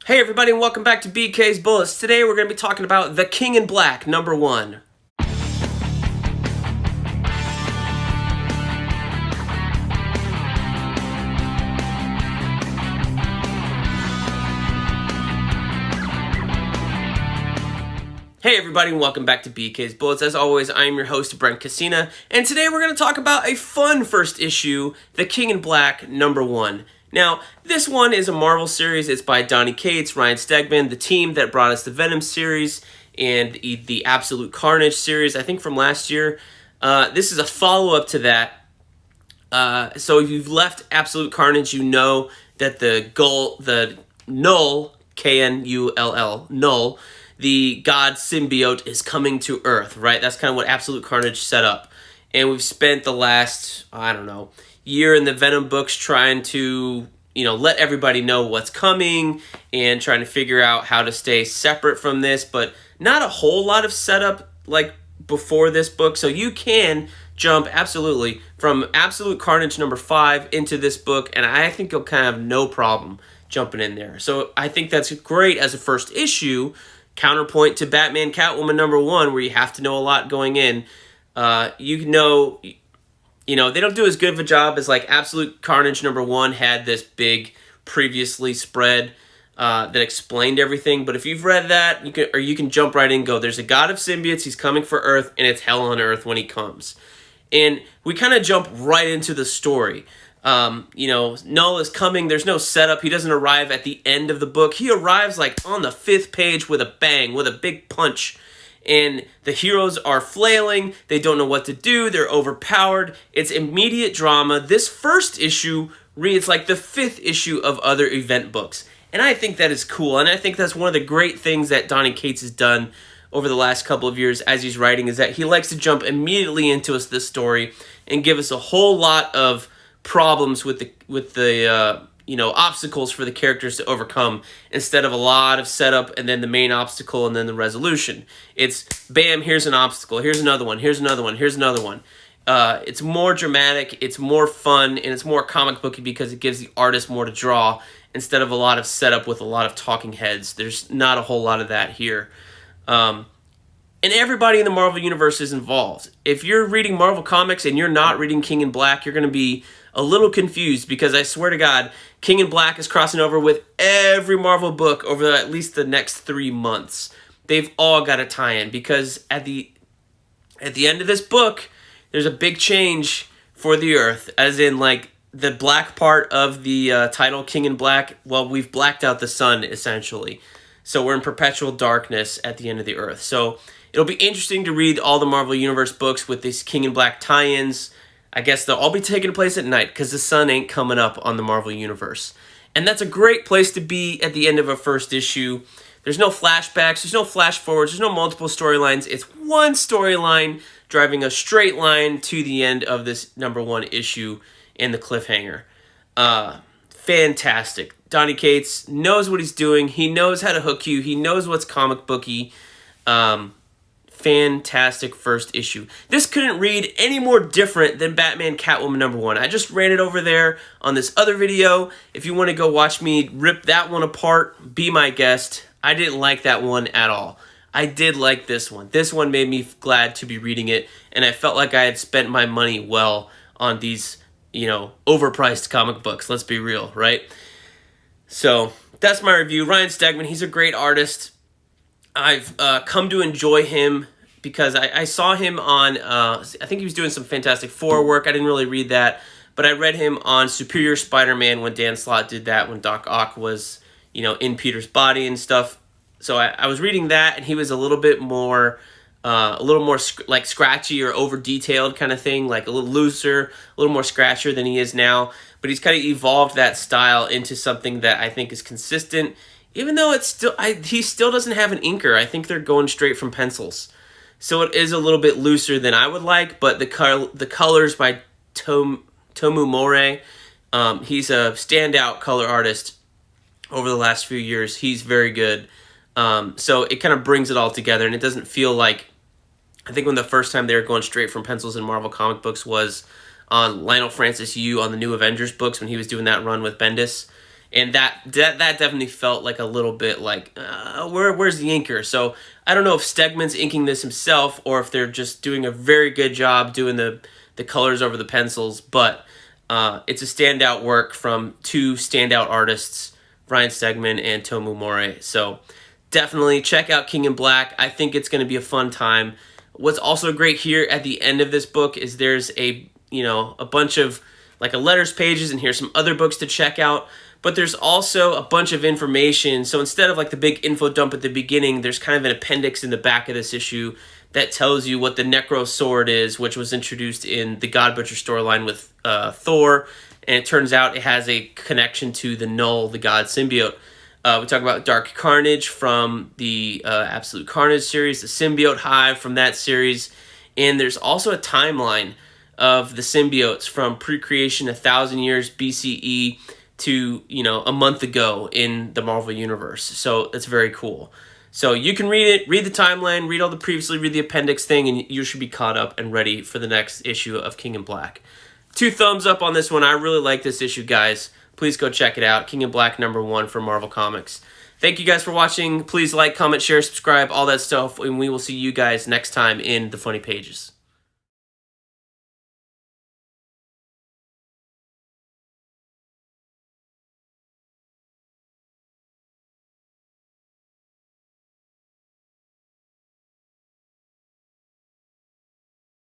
Hey everybody, and welcome back to BK's Bullets. Today we're going to be talking about The King in Black, #1. Hey everybody, and welcome back to BK's Bullets. As always, I am your host, Brent Casina, and today we're going to talk about a fun first issue, The King in Black, #1. Now, this one is a Marvel series. It's by Donny, Ryan Stegman, the team that brought us the Venom series and the Absolute Carnage series, I think from last year. This is a follow-up to that. So if you've left Absolute Carnage, you know that the Null, K-N-U-L-L, Null, the god symbiote is coming to Earth, right? That's kind of what Absolute Carnage set up. And we've spent the last, year in the Venom books trying to, let everybody know what's coming and trying to figure out how to stay separate from this, but not a whole lot of setup like before this book. So you can jump absolutely from Absolute Carnage #5 into this book, and I think you'll kind of have no problem jumping in there. So I think that's great as a first issue, counterpoint to Batman Catwoman #1, where you have to know a lot going in. They don't do as good of a job as like Absolute Carnage #1 had this big previously spread that explained everything. But if you've read that, you can jump right in and go, there's a god of symbiotes, he's coming for Earth, and it's hell on Earth when he comes. And we kind of jump right into the story. Null is coming, there's no setup, he doesn't arrive at the end of the book. He arrives like on the 5th page with a bang, with a big punch. And the heroes are flailing, they don't know what to do, they're overpowered, it's immediate drama. This first issue reads like the 5th issue of other event books. And I think that is cool, and I think that's one of the great things that Donny has done over the last couple of years as he's writing, is that he likes to jump immediately into this story and give us a whole lot of problems with the obstacles for the characters to overcome, instead of a lot of setup and then the main obstacle and then the resolution. It's bam, here's an obstacle, here's another one, here's another one, here's another one. It's more dramatic, it's more fun, and it's more comic booky because it gives the artist more to draw instead of a lot of setup with a lot of talking heads. There's not a whole lot of that here. And everybody in the Marvel Universe is involved. If you're reading Marvel Comics and you're not reading King in Black, you're going to be a little confused, because I swear to God, King in Black is crossing over with every Marvel book over at least the next 3 months. They've all got a tie-in, because at the end of this book, there's a big change for the Earth, as in like the black part of the title, King in Black. Well, we've blacked out the sun, essentially. So we're in perpetual darkness at the end of the Earth. So it'll be interesting to read all the Marvel Universe books with these King in Black tie-ins. I guess they'll all be taking place at night because the sun ain't coming up on the Marvel Universe. And that's a great place to be at the end of a first issue. There's no flashbacks, there's no flash forwards, there's no multiple storylines. It's one storyline driving a straight line to the end of this #1 issue in the cliffhanger. Fantastic. Donny Cates knows what he's doing. He knows how to hook you. He knows what's comic booky. Fantastic first issue. This couldn't read any more different than Batman Catwoman #1. I just ran it over there on this other video. If you want to go watch me rip that one apart, be my guest. I didn't like that one at all. I did like this one. This one made me glad to be reading it, and I felt like I had spent my money well on these, overpriced comic books. Let's be real, right? So that's my review. Ryan Stegman, he's a great artist. I've come to enjoy him because I saw him on, I think he was doing some Fantastic Four work. I didn't really read that, but I read him on Superior Spider-Man when Dan Slott did that, when Doc Ock was, in Peter's body and stuff. So I was reading that, and he was a little more like scratchy or over-detailed kind of thing, like a little looser, a little more scratchier than he is now. But he's kind of evolved that style into something that I think is consistent, even though he still doesn't have an inker. I think they're going straight from pencils. So it is a little bit looser than I would like, but the colors by Tomu More, he's a standout color artist over the last few years. He's very good. So it kind of brings it all together, and it doesn't feel like, I think when the first time they were going straight from pencils in Marvel comic books was on Lionel Francis Yu on the New Avengers books when he was doing that run with Bendis. and that definitely felt like a little bit like where's the inker? So I don't know if Stegman's inking this himself or if they're just doing a very good job doing the colors over the pencils, but it's a standout work from two standout artists, Brian Stegman and Tomu More. So definitely check out King in Black. I think it's going to be a fun time. What's also great here at the end of this book is there's a bunch of like a letters pages, and here's some other books to check out. But there's also a bunch of information. So instead of like the big info dump at the beginning, there's kind of an appendix in the back of this issue that tells you what the Necro Sword is, which was introduced in the God Butcher storyline with Thor. And it turns out it has a connection to the Null, the God symbiote. We talk about Dark Carnage from the Absolute Carnage series, the Symbiote Hive from that series. And there's also a timeline of the symbiotes from pre-creation 1,000 years BCE to, a month ago in the Marvel Universe. So that's very cool. So you can read it, read the timeline, read all the previously, read the appendix thing, and you should be caught up and ready for the next issue of King in Black. 2 thumbs up on this one. I really like this issue, guys. Please go check it out. King in Black #1 for Marvel Comics. Thank you guys for watching. Please like, comment, share, subscribe, all that stuff, and we will see you guys next time in the Funny Pages.